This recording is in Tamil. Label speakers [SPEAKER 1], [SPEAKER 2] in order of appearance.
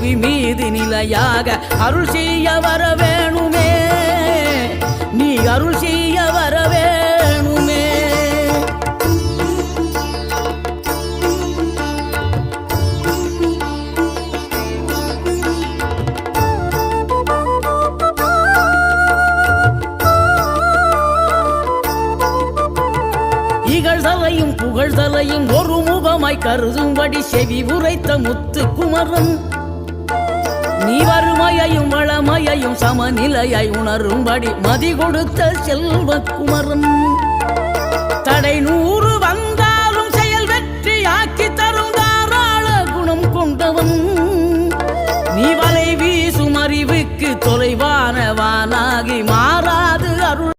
[SPEAKER 1] புவி மீது நிலையாக அருள் செய்ய வர வேணுமே, நீ அருள் செய்ய வர வேணுமே. இகழ்தலையும் புகழ்தலையும் ஒரு முகமாய் கருதும்படி செவி உரைத்த முத்து குமரன், நீ வறுமையையும் வளமையையும் சமநிலையை உணரும்படி மதி கொடுத்த செல்வ குமரன். தடை 100 வந்தாலும் செயல் வெற்றி ஆக்கி தரும் தாராள குணம் கொண்டவன், நீ வலை வீசும் அறிவுக்கு தொலைவானவானாகி மாறாது அருள்